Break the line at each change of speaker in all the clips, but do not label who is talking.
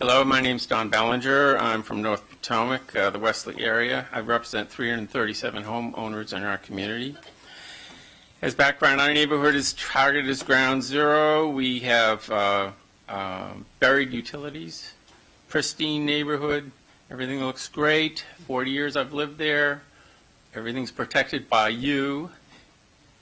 Hello, my name's Don Ballinger. I'm from North Potomac, the Wesley area. I represent 337 homeowners in our community. As background, our neighborhood is targeted as ground zero. We have buried utilities, pristine neighborhood. Everything looks great. 40 years I've lived there. Everything's protected by you.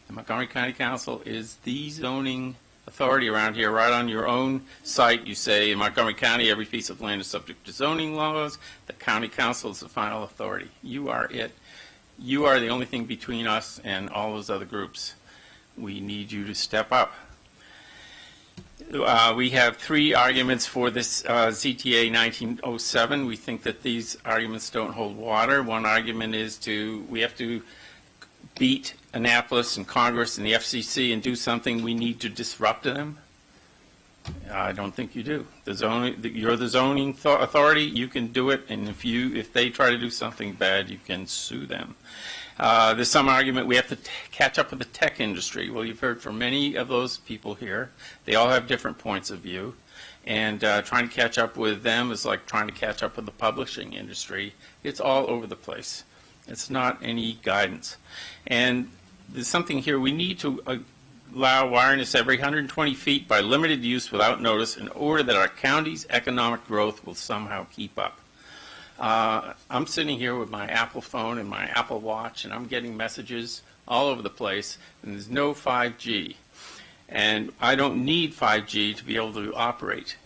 The Montgomery County Council is the zoning authority around here. Right on your own site, you say in Montgomery County, every piece of land is subject to zoning laws. The county council is the final authority. You are it. You are the only thing between us and all those other groups. We need you to step up. We have three arguments for this ZTA 1907. We think that these arguments don't hold water. One argument is we have to beat Annapolis and Congress and the FCC and do something. We need to disrupt them. I don't think you do. You're the zoning authority. You can do it, and if they try to do something bad, you can sue them. There's some argument we have to catch up with the tech industry. Well, you've heard from many of those people here. They all have different points of view, and trying to catch up with them is like trying to catch up with the publishing industry. It's all over the place. It's not any guidance. And there's something here. We need to allow wireless every 120 feet by limited use without notice in order that our county's economic growth will somehow keep up. I'm sitting here with my Apple phone and my Apple Watch, and I'm getting messages all over the place, and there's no 5G. And I don't need 5G to be able to operate.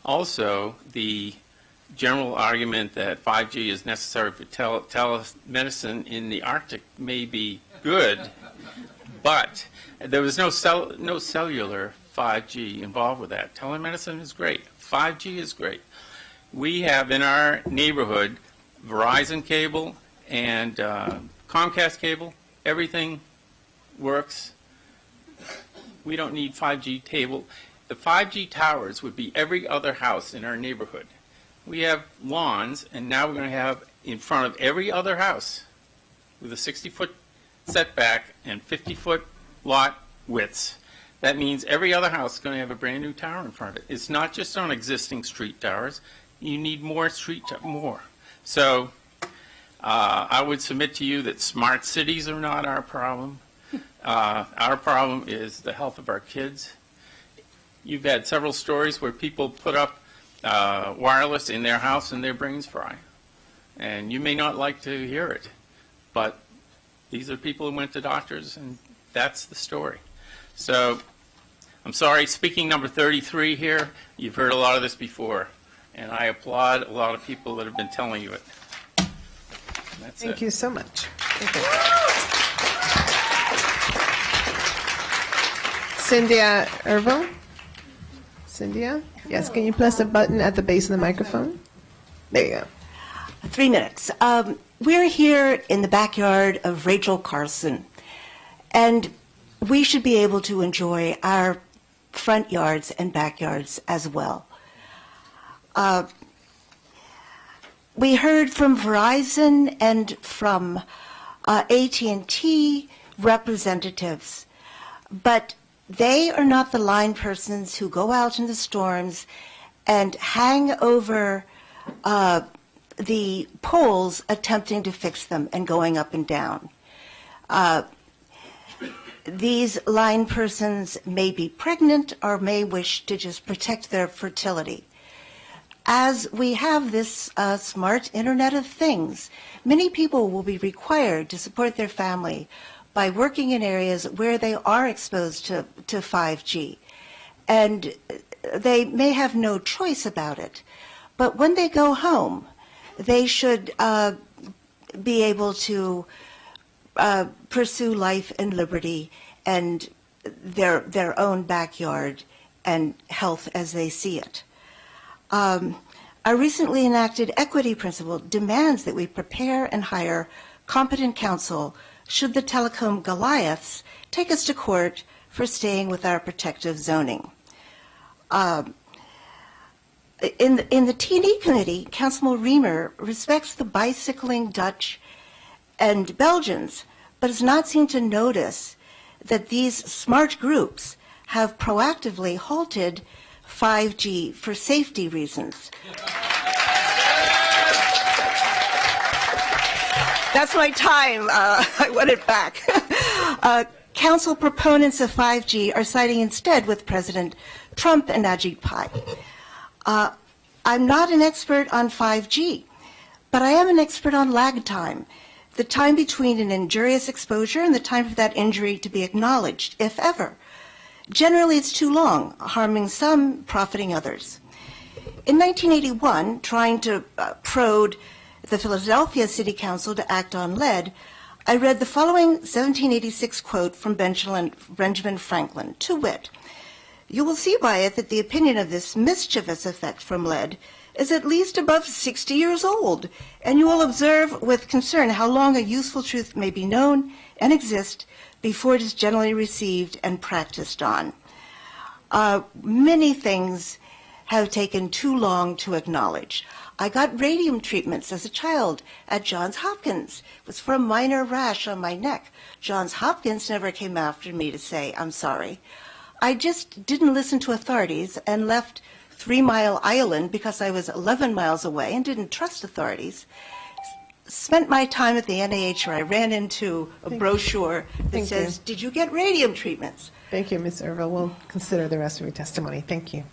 Also, the general argument that 5G is necessary for telemedicine in the Arctic may be good, but there was no cellular 5G involved with that. Telemedicine is great. 5G is great. We have in our neighborhood Verizon cable and Comcast cable. Everything works. We don't need 5G cable. The 5G towers would be every other house in our neighborhood. We have lawns, and now we're going to have in front of every other house with a 60-foot setback and 50-foot lot widths. That means every other house is going to have a brand new tower in front of it. It's not just on existing street towers. You need more more. So I would submit to you that smart cities are not our problem. Our problem is the health of our kids. You've had several stories where people put up wireless in their house and their brains fry. And you may not like to hear it, but these are people who went to doctors, and that's the story. So I'm sorry, speaking number 33 here, you've heard a lot of this before, and I applaud a lot of people that have been telling you it.
Thank you so much. Cynthia Ervil? Cynthia? Yes, can you press the button at the base of the microphone? There you go.
3 minutes. We're here in the backyard of Rachel Carlson, and we should be able to enjoy our front yards and backyards as well. We heard from Verizon and from AT&T representatives, but they are not the line persons who go out in the storms and hang over the poles attempting to fix them and going up and down. These line persons may be pregnant or may wish to just protect their fertility. As we have this smart Internet of Things, many people will be required to support their family by working in areas where they are exposed to 5G. And they may have no choice about it. But when they go home, they should be able to pursue life and liberty and their own backyard and health as they see it. Our recently enacted equity principle demands that we prepare and hire competent counsel should the telecom Goliaths take us to court for staying with our protective zoning. In the T&E committee, Councilman Reamer respects the bicycling Dutch and Belgians, but does not seem to notice that these smart groups have proactively halted 5G for safety reasons. That's my time. I want it back. Council proponents of 5G are siding instead with President Trump and Ajit Pai. I'm not an expert on 5G, but I am an expert on lag time, the time between an injurious exposure and the time for that injury to be acknowledged, if ever. Generally, it's too long, harming some, profiting others. In 1981, trying to prod the Philadelphia City Council to act on lead, I read the following 1786 quote from Benjamin Franklin, to wit, "You will see by it that the opinion of this mischievous effect from lead is at least above 60 years old, and you will observe with concern how long a useful truth may be known and exist before it is generally received and practiced on." Many things have taken too long to acknowledge. I got radium treatments as a child at Johns Hopkins. It was for a minor rash on my neck. Johns Hopkins never came after me to say, "I'm sorry." I just didn't listen to authorities and left 3 Mile Island because I was 11 miles away and didn't trust authorities. Spent my time at the NIH where I ran into a brochure that says, "Did you get radium treatments?"
Thank you, Ms. Ervil. We'll consider the rest of your testimony. Thank you.